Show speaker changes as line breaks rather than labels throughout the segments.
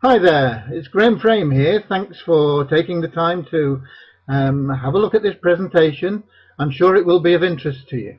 Hi there, it's Graham Frame here. Thanks for taking the time to have a look at this presentation. I'm sure it will be of interest to you.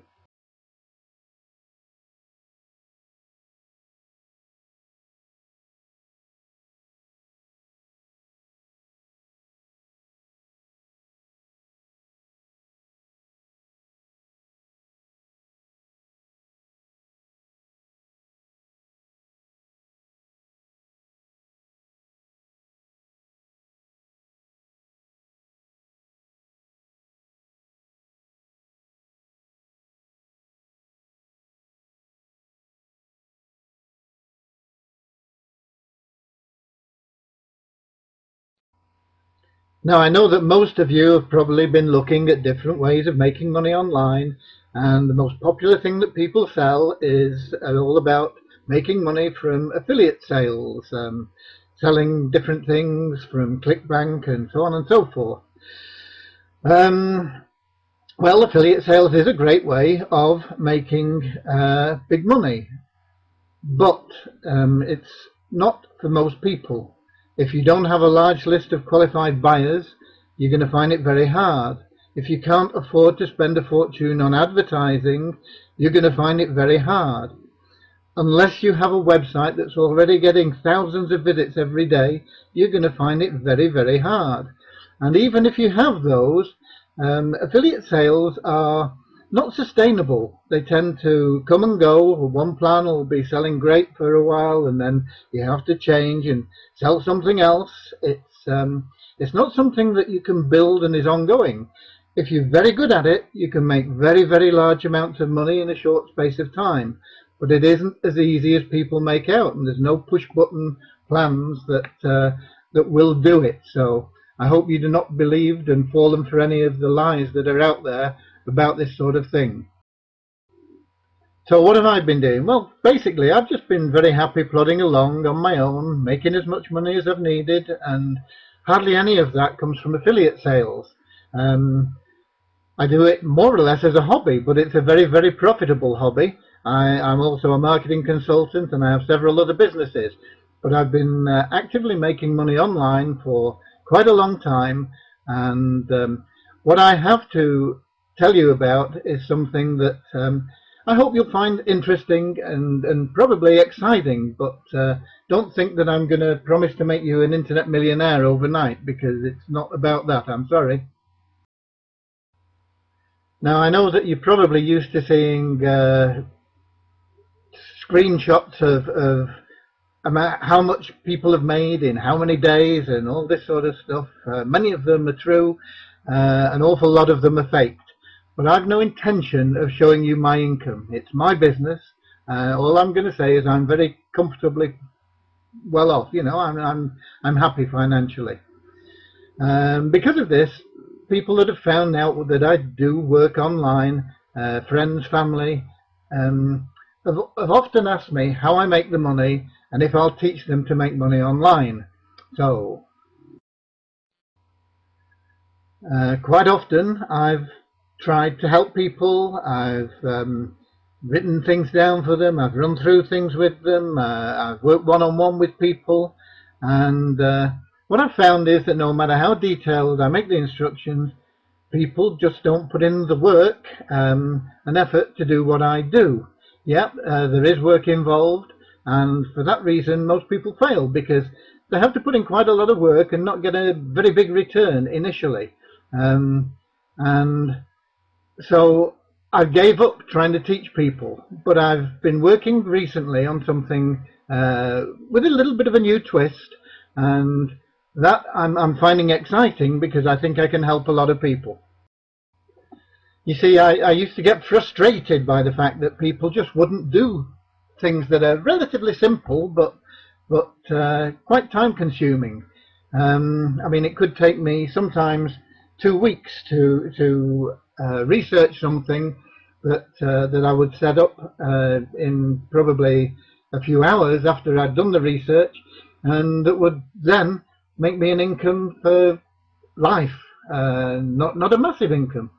Now, I know that most of you have probably been looking at different ways of making money online, and the most popular thing that people sell is all about making money from affiliate sales, selling different things from ClickBank and so on and so forth. Um, well, affiliate sales is a great way of making big money, but it's not for most people. If you don't have a large list of qualified buyers, you're going to find it very hard. If you can't afford to spend a fortune on advertising, you're going to find it very hard. Unless you have a website that's already getting thousands of visits every day, you're going to find it very, very hard. And even if you have those, affiliate sales are not sustainable. They tend to come and go. One plan will be selling great for a while, and then you have to change and sell something else. It's not something that you can build and is ongoing. If you're very good at it, you can make very, very large amounts of money in a short space of time. But it isn't as easy as people make out, and there's no push-button plans that will do it. So I hope you do not believe and fallen for any of the lies that are out there about this sort of thing. So what have I been doing? Well, basically, I've just been very happy plodding along on my own, making as much money as I've needed, and hardly any of that comes from affiliate sales. I do it more or less as a hobby, but it's a very, very profitable hobby. I'm also a marketing consultant, and I have several other businesses. But I've been actively making money online for quite a long time, and what I have to tell you about is something that I hope you'll find interesting and probably exciting, but don't think that I'm going to promise to make you an internet millionaire overnight, because it's not about that, I'm sorry. Now, I know that you're probably used to seeing screenshots of how much people have made in how many days and all this sort of stuff. Many of them are true, an awful lot of them are faked. But I've no intention of showing you my income. It's my business. All I'm going to say is I'm very comfortably well off. You know, I'm happy financially. Because of this, people that have found out that I do work online, friends, family, have often asked me how I make the money and if I'll teach them to make money online. So, quite often I've tried to help people. I've written things down for them. I've run through things with them. I've worked one-on-one with people, and what I've found is that no matter how detailed I make the instructions, people just don't put in the work and effort to do what I do. Yep, there is work involved, and for that reason most people fail, because they have to put in quite a lot of work and not get a very big return initially. And so I gave up trying to teach people, but I've been working recently on something with a little bit of a new twist, and that I'm finding exciting because I think I can help a lot of people. You see, I used to get frustrated by the fact that people just wouldn't do things that are relatively simple, but quite time consuming. I mean, it could take me sometimes 2 weeks to research something that I would set up in probably a few hours after I'd done the research, and that would then make me an income for life, not a massive income.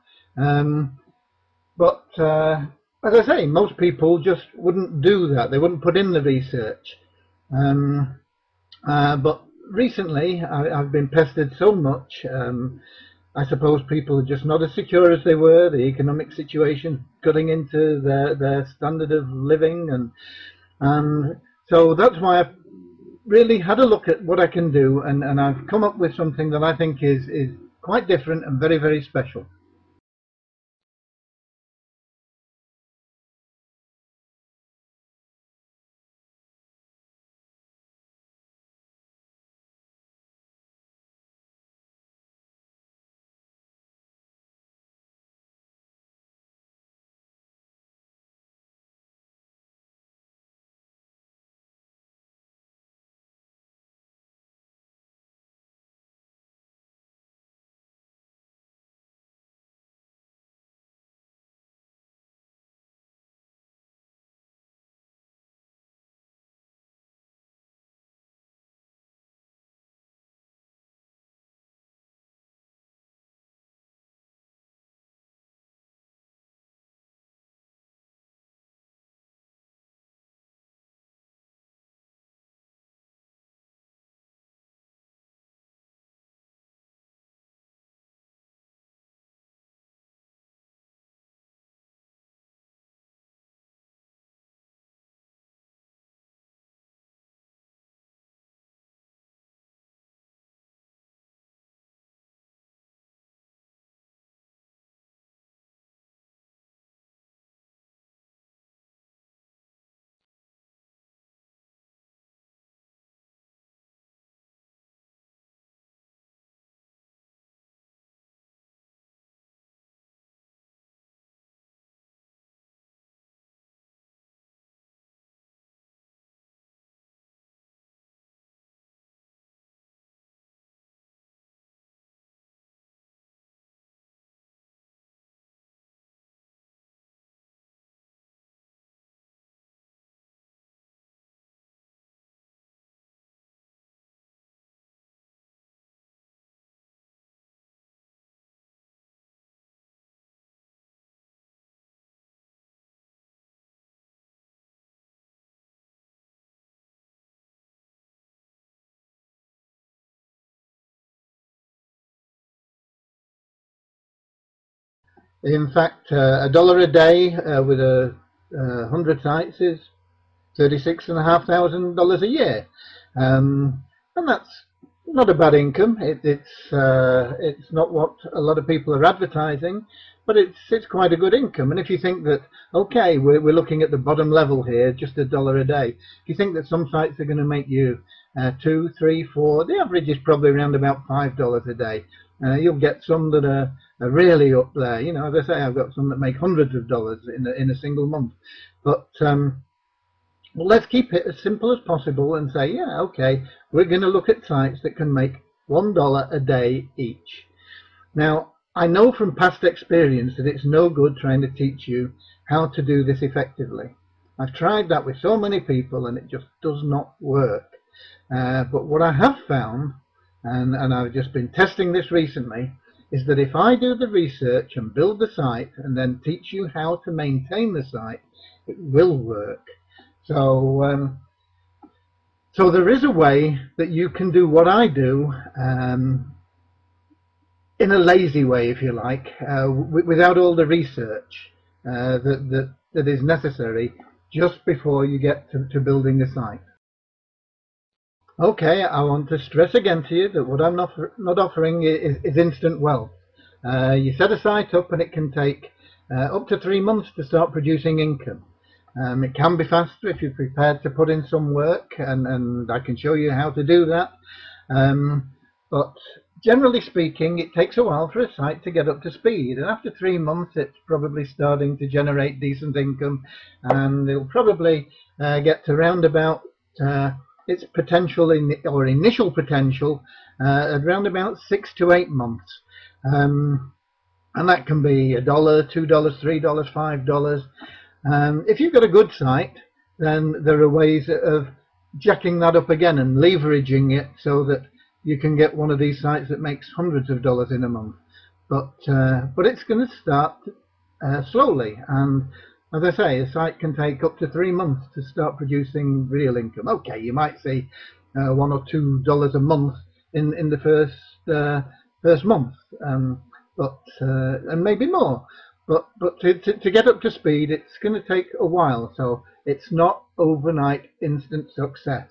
But as I say, most people just wouldn't do that. They wouldn't put in the research. But recently I've been pestered so much. I suppose people are just not as secure as they were. The economic situation cutting into their standard of living, and so that's why I've really had a look at what I can do, and I've come up with something that I think is quite different and very, very special. In fact, $1 a day with 100 sites is $36,500 a year, and that's not a bad income. It's not what a lot of people are advertising, but it's quite a good income. And if you think that, okay, we're looking at the bottom level here, just $1 a day. If you think that some sites are going to make you two, three, four, the average is probably around about $5 a day. You'll get some that are really up there. You know, as I say, I've got some that make hundreds of dollars in a single month. But well, let's keep it as simple as possible and say, yeah, okay, we're going to look at sites that can make $1 a day each. Now, I know from past experience that it's no good trying to teach you how to do this effectively. I've tried that with so many people and it just does not work. But what I have found, and I've just been testing this recently, is that if I do the research and build the site and then teach you how to maintain the site, it will work. So, so there is a way that you can do what I do in a lazy way, if you like, without all the research that is necessary just before you get to building the site. Okay, I want to stress again to you that what I'm not offering is instant wealth. You set a site up and it can take up to 3 months to start producing income. It can be faster if you're prepared to put in some work, and I can show you how to do that. But generally speaking, it takes a while for a site to get up to speed, and after 3 months it's probably starting to generate decent income, and it'll probably get to round about its potential or initial potential at around about 6 to 8 months. And that can be $1, $2, $3, $5. If you've got a good site, then there are ways of jacking that up again and leveraging it so that you can get one of these sites that makes hundreds of dollars in a month. But it's going to start slowly, and as I say, a site can take up to 3 months to start producing real income. Okay, you might see $1 or $2 a month in the first month, but and maybe more. But to get up to speed, it's going to take a while. So it's not overnight instant success.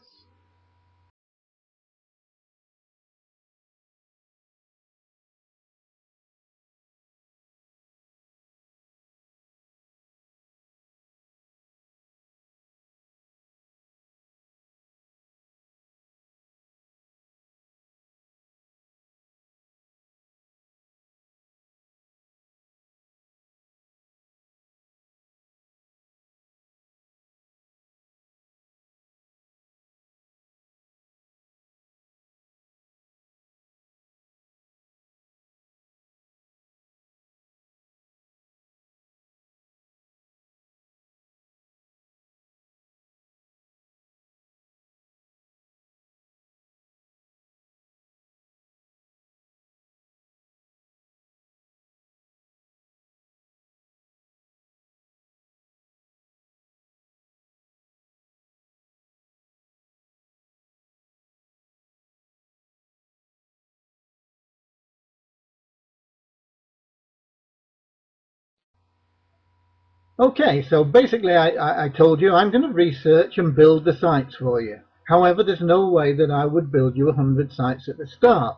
Okay, so basically I told you I'm going to research and build the sites for you. However, there's no way that I would build you 100 sites at the start.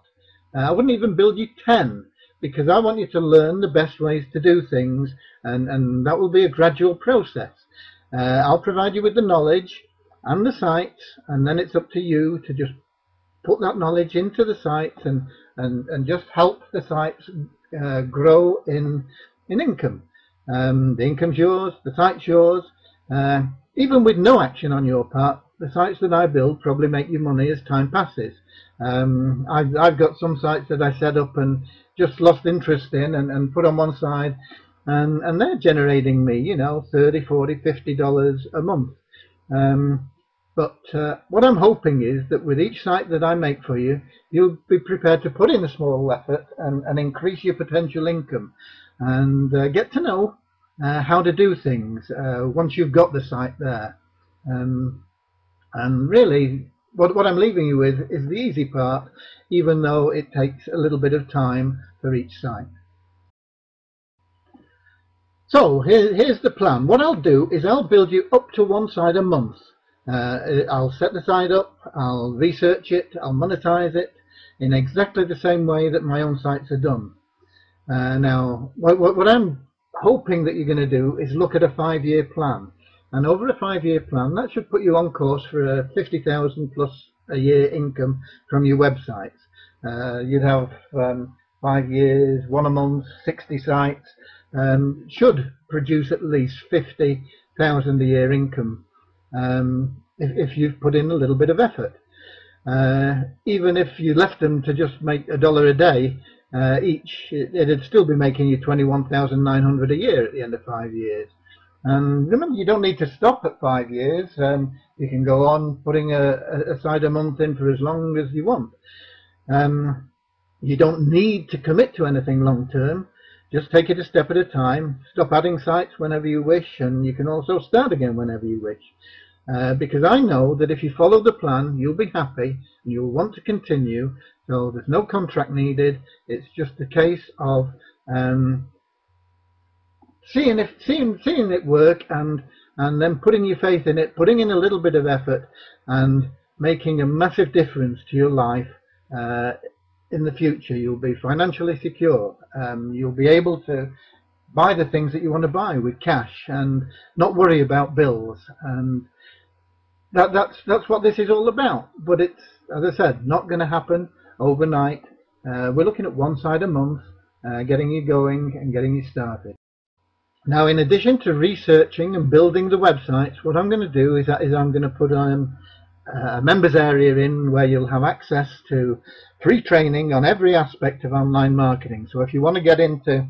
I wouldn't even build you 10, because I want you to learn the best ways to do things, and that will be a gradual process. I'll provide you with the knowledge and the sites, and then it's up to you to just put that knowledge into the sites and just help the sites grow in income. The income's yours, the site's yours. Even with no action on your part, the sites that I build probably make you money as time passes. I've got some sites that I set up and just lost interest in and put on one side, and they're generating me, you know, $30, $40, $50 a month. But what I'm hoping is that with each site that I make for you, you'll be prepared to put in a small effort and increase your potential income, and get to know how to do things once you've got the site there. And really, what I'm leaving you with is the easy part, even though it takes a little bit of time for each site. So here's the plan. What I'll do is I'll build you up to one site a month. I'll set the site up, I'll research it, I'll monetize it in exactly the same way that my own sites are done. Now, what I'm hoping that you're going to do is look at a 5-year plan. And over a 5-year plan, that should put you on course for a 50,000 plus a year income from your websites. You'd have 5 years, one a month, 60 sites, should produce at least 50,000 a year income if you've put in a little bit of effort. Even if you left them to just make $1 a day each, it'd still be making you 21,900 a year at the end of 5 years. And remember, you don't need to stop at 5 years. You can go on putting a side a month in for as long as you want. You don't need to commit to anything long term. Just take it a step at a time. Stop adding sites whenever you wish, and you can also start again whenever you wish. Because I know that if you follow the plan, you'll be happy and you'll want to continue. So there's no contract needed. It's just a case of seeing it work, and then putting your faith in it, putting in a little bit of effort, and making a massive difference to your life. In the future, you'll be financially secure. You'll be able to buy the things that you want to buy with cash and not worry about bills. And that's what this is all about. But it's, as I said, not going to happen overnight. We're looking at one side a month, getting you going and getting you started. Now, in addition to researching and building the websites, what I'm going to do is I'm going to put a members area in where you'll have access to free training on every aspect of online marketing. So if you want to get into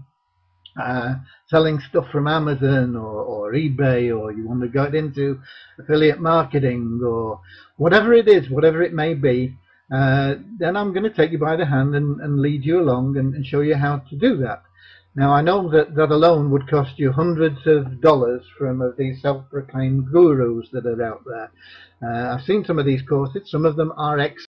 selling stuff from Amazon or eBay, or you want to get into affiliate marketing, or whatever it is, whatever it may be, then I'm going to take you by the hand and lead you along and show you how to do that. Now I know that alone would cost you hundreds of dollars from these self-proclaimed gurus that are out there. I've seen some of these courses. Some of them are excellent.